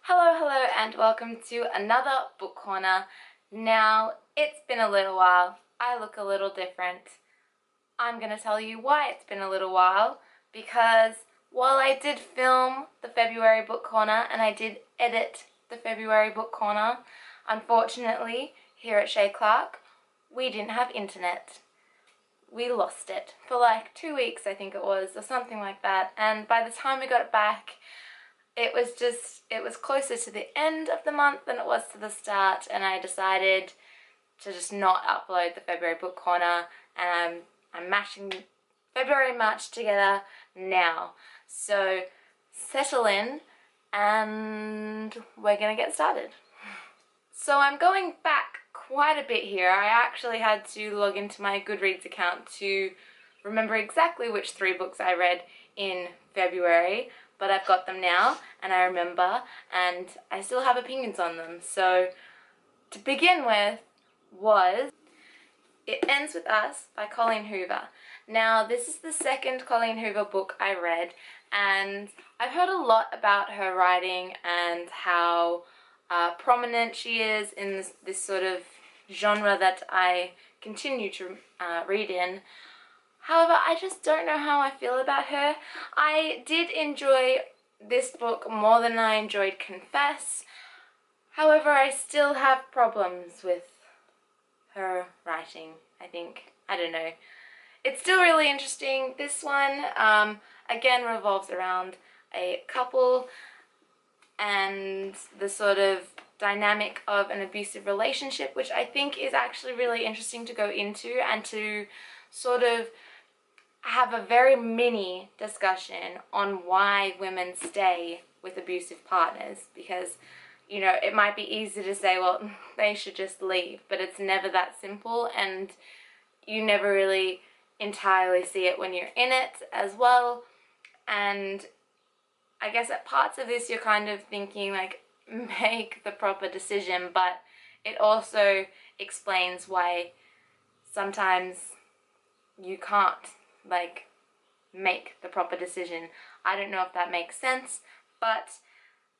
Hello, and welcome to another book corner. Now, it's been a little while. I look a little different. I'm going to tell you why it's been a little while, because while I did film the February book corner and I did edit the February book corner, unfortunately, here at Shea Clark, we didn't have internet. We lost it for like 2 weeks, I think it was, or something like that, and by the time we got it back, it was closer to the end of the month than it was to the start, and I decided to just not upload the February book corner, and I'm mashing February and March together now. So settle in and we're gonna get started. So I'm going back quite a bit here. I actually had to log into my Goodreads account to remember exactly which 3 books I read in February, but I've got them now and I remember, and I still have opinions on them. So to begin with was It Ends With Us by Colleen Hoover. Now, this is the second Colleen Hoover book I read, and I've heard a lot about her writing and how prominent she is in this sort of genre that I continue to read in. However, I just don't know how I feel about her. I did enjoy this book more than I enjoyed Confess. However, I still have problems with her writing, I think. I don't know. It's still really interesting. This one, again, revolves around a couple and the sort of dynamic of an abusive relationship, which I think is actually really interesting to go into and to sort of have a very mini discussion on why women stay with abusive partners, because, you know, it might be easy to say, well, they should just leave, but it's never that simple, and you never really entirely see it when you're in it as well. And I guess at parts of this you're kind of thinking, like, make the proper decision, but it also explains why sometimes you can't, like, make the proper decision. I don't know if that makes sense, but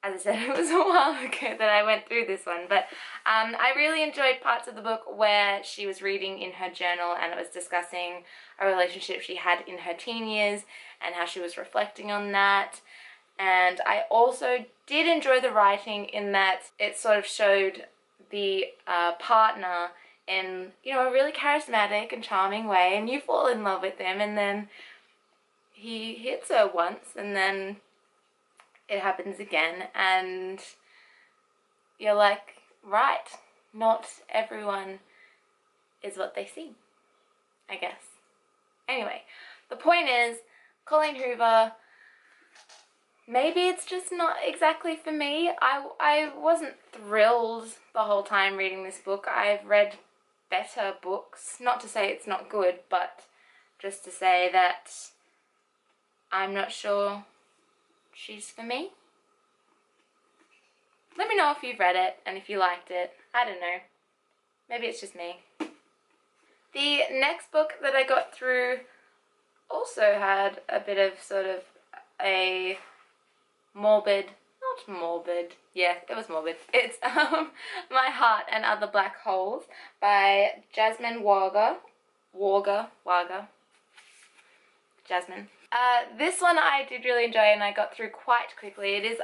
as I said, it was a while ago that I went through this one. But I really enjoyed parts of the book where she was reading in her journal and it was discussing a relationship she had in her teen years and how she was reflecting on that. And I also did enjoy the writing in that it sort of showed the partner in, you know, a really charismatic and charming way, and you fall in love with him, and then he hits her once, and then it happens again, and you're like, right, not everyone is what they seem, I guess. Anyway, the point is, Colleen Hoover, maybe it's just not exactly for me. I wasn't thrilled the whole time reading this book. I've read better books. Not to say it's not good, but just to say that I'm not sure she's for me. Let me know if you've read it and if you liked it. I don't know. Maybe it's just me. The next book that I got through also had a bit of sort of a morbid, not morbid, yeah, it was morbid. It's My Heart and Other Black Holes by Jasmine Warga. Jasmine. This one I did really enjoy and I got through quite quickly. It is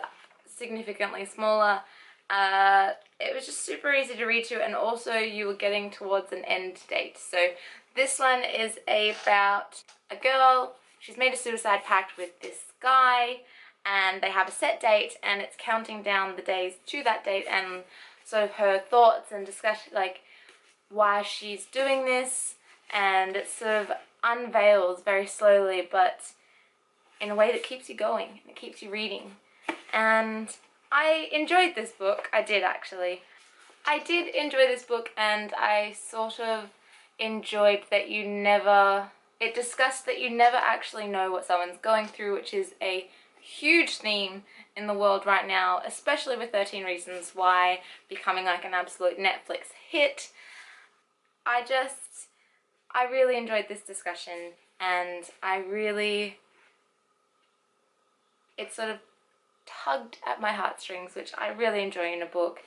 significantly smaller. It was just super easy to read to, and also you were getting towards an end date. So this one is about a girl. She's made a suicide pact with this guy, and they have a set date, and it's counting down the days to that date, and sort of her thoughts and discussion, like why she's doing this, and it sort of unveils very slowly, but in a way that keeps you going, it keeps you reading. And I enjoyed this book. I did, actually. I did enjoy this book, and I sort of enjoyed that it discussed that you never actually know what someone's going through, which is a huge theme in the world right now, especially with 13 Reasons Why becoming like an absolute Netflix hit. I really enjoyed this discussion, and it sort of tugged at my heartstrings, which I really enjoy in a book.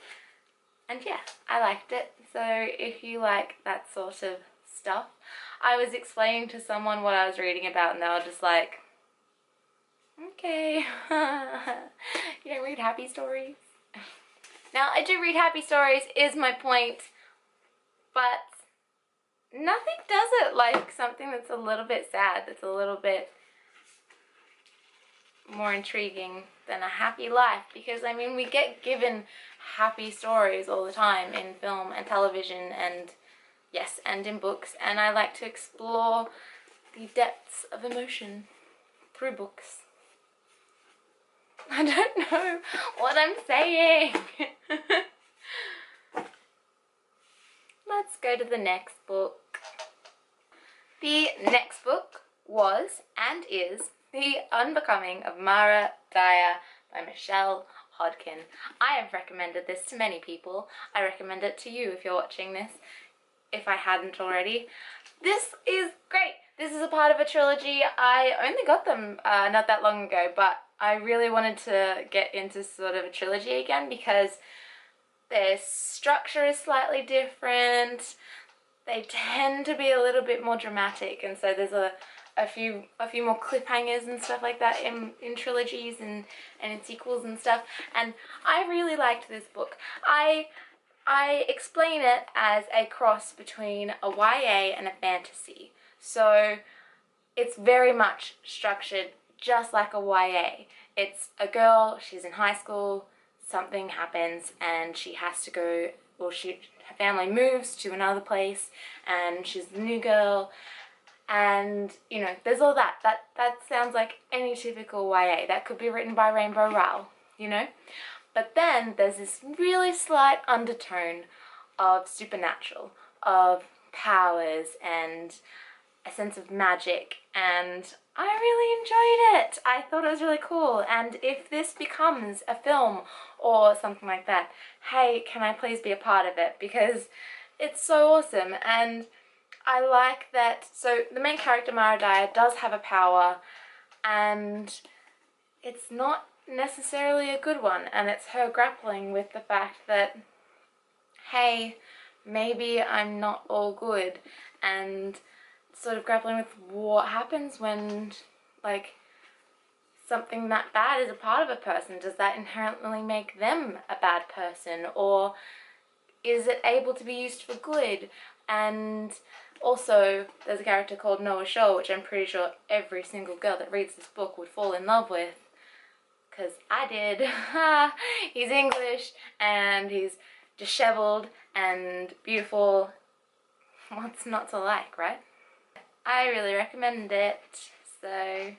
And yeah, I liked it. So if you like that sort of stuff, I was explaining to someone what I was reading about and they were just like, okay, you don't read happy stories? Now, I do read happy stories, is my point, but nothing does it like something that's a little bit sad, that's a little bit more intriguing than a happy life. Because, I mean, we get given happy stories all the time in film and television and, yes, and in books, and I like to explore the depths of emotion through books. I don't know what I'm saying. Let's go to the next book. The next book was and is The Unbecoming of Mara Dyer by Michelle Hodkin. I have recommended this to many people. I recommend it to you if you're watching this, if I hadn't already. This is great. This is a part of a trilogy. I only got them not that long ago, but I really wanted to get into sort of a trilogy again because their structure is slightly different. They tend to be a little bit more dramatic, and so there's a few more cliffhangers and stuff like that in trilogies and in sequels and stuff. And I really liked this book. I explain it as a cross between a YA and a fantasy. So it's very much structured just like a YA. It's a girl, she's in high school, something happens and she has to go, well, her family moves to another place and she's the new girl, and you know, there's all that. That sounds like any typical YA. That could be written by Rainbow Rowell, you know? But then there's this really slight undertone of supernatural, of powers and a sense of magic, and I really enjoyed it. I thought it was really cool, and if this becomes a film or something like that, hey, can I please be a part of it, because it's so awesome. And I like that, so the main character, Mara Dyer, does have a power, and it's not necessarily a good one, and it's her grappling with the fact that, hey, maybe I'm not all good, and sort of grappling with what happens when, like, something that bad is a part of a person. Does that inherently make them a bad person, or is it able to be used for good? And also, there's a character called Noah Shaw, which I'm pretty sure every single girl that reads this book would fall in love with, because I did. He's English, and he's disheveled and beautiful. What's not to like, right? I really recommend it, so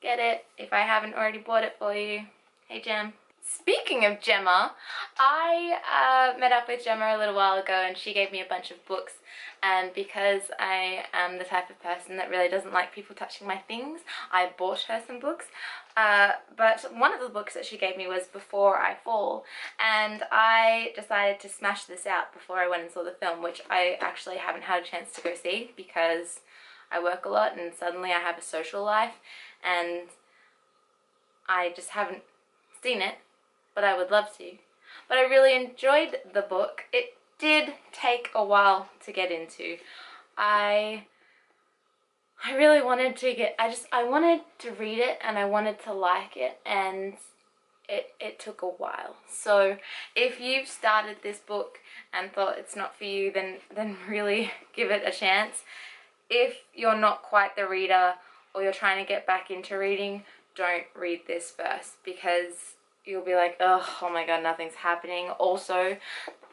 get it if I haven't already bought it for you. Hey, Gem. Speaking of Gemma, I met up with Gemma a little while ago and she gave me a bunch of books, and because I am the type of person that really doesn't like people touching my things, I bought her some books. But one of the books that she gave me was Before I Fall, and I decided to smash this out before I went and saw the film, which I actually haven't had a chance to go see because I work a lot and suddenly I have a social life and I just haven't seen it, but I would love to. But I really enjoyed the book. It did take a while to get into. I really wanted to I wanted to read it and I wanted to like it, and it took a while. So if you've started this book and thought it's not for you, then really give it a chance. If you're not quite the reader or you're trying to get back into reading, don't read this first, because you'll be like, oh my god, nothing's happening. Also,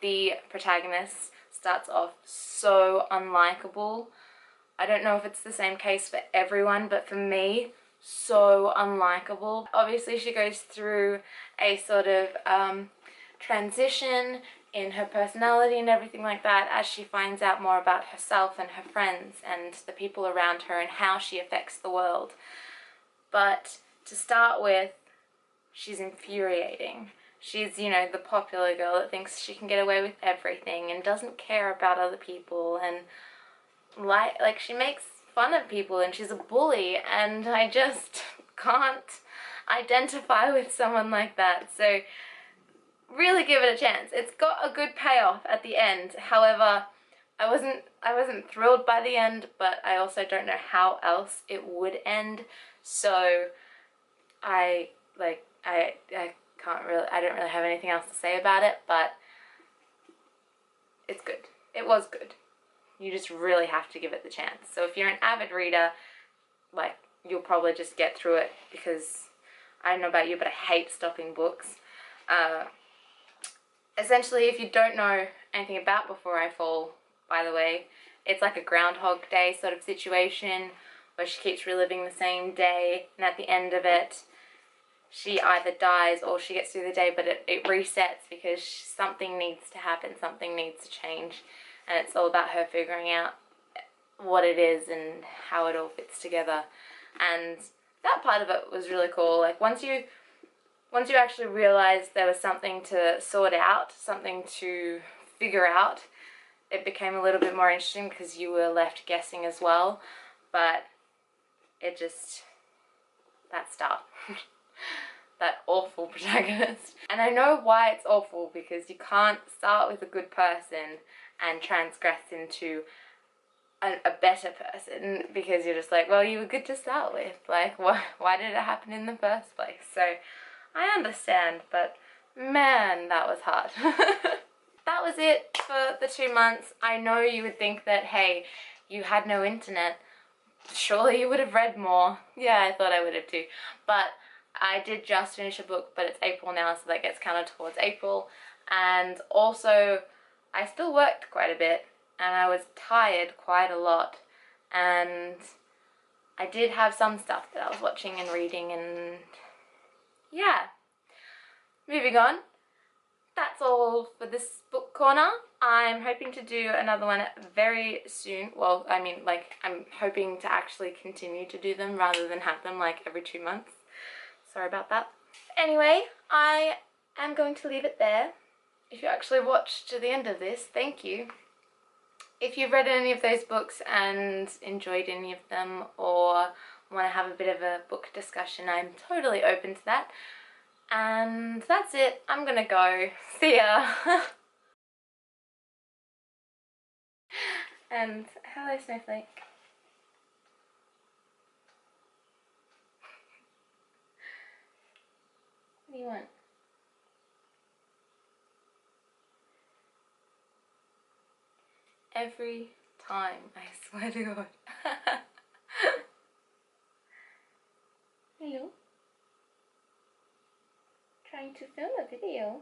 the protagonist starts off so unlikable. I don't know if it's the same case for everyone, but for me, so unlikable. Obviously, she goes through a sort of transition in her personality and everything like that as she finds out more about herself and her friends and the people around her and how she affects the world. But to start with, she's infuriating. She's, you know, the popular girl that thinks she can get away with everything and doesn't care about other people, and like she makes fun of people, and she's a bully, and I just can't identify with someone like that. So really give it a chance. It's got a good payoff at the end. However, I wasn't thrilled by the end, but I also don't know how else it would end. So I don't really have anything else to say about it, but it's good. It was good. You just really have to give it the chance. So if you're an avid reader, like, you'll probably just get through it, because I don't know about you, but I hate stopping books. Essentially, if you don't know anything about Before I Fall, by the way, it's like a Groundhog Day sort of situation where she keeps reliving the same day, and at the end of it, she either dies or she gets through the day, but it resets because something needs to happen, something needs to change, and it's all about her figuring out what it is and how it all fits together. And that part of it was really cool. Like, once you actually realized there was something to sort out, something to figure out, it became a little bit more interesting because you were left guessing as well. But it just, that start. That awful protagonist. And I know why it's awful, because you can't start with a good person and transgress into a better person, because you're just like, well, you were good to start with. Like, why did it happen in the first place? So I understand, but man, that was hard. That was it for the 2 months. I know you would think that, hey, you had no internet, surely you would have read more. Yeah, I thought I would have too. But I did just finish a book, but it's April now, so that gets counted towards April. And also, I still worked quite a bit, and I was tired quite a lot. And I did have some stuff that I was watching and reading, and yeah. Moving on. That's all for this book corner. I'm hoping to do another one very soon. Well, I mean, like, I'm hoping to actually continue to do them rather than have them like every 2 months. Sorry about that. Anyway, I am going to leave it there. If you actually watched to the end of this, thank you. If you've read any of those books and enjoyed any of them, or want to have a bit of a book discussion, I'm totally open to that. And that's it. I'm gonna go. See ya. And hello, Snowflake. What do you want? Every time, I swear to God. Hello? Trying to film a video.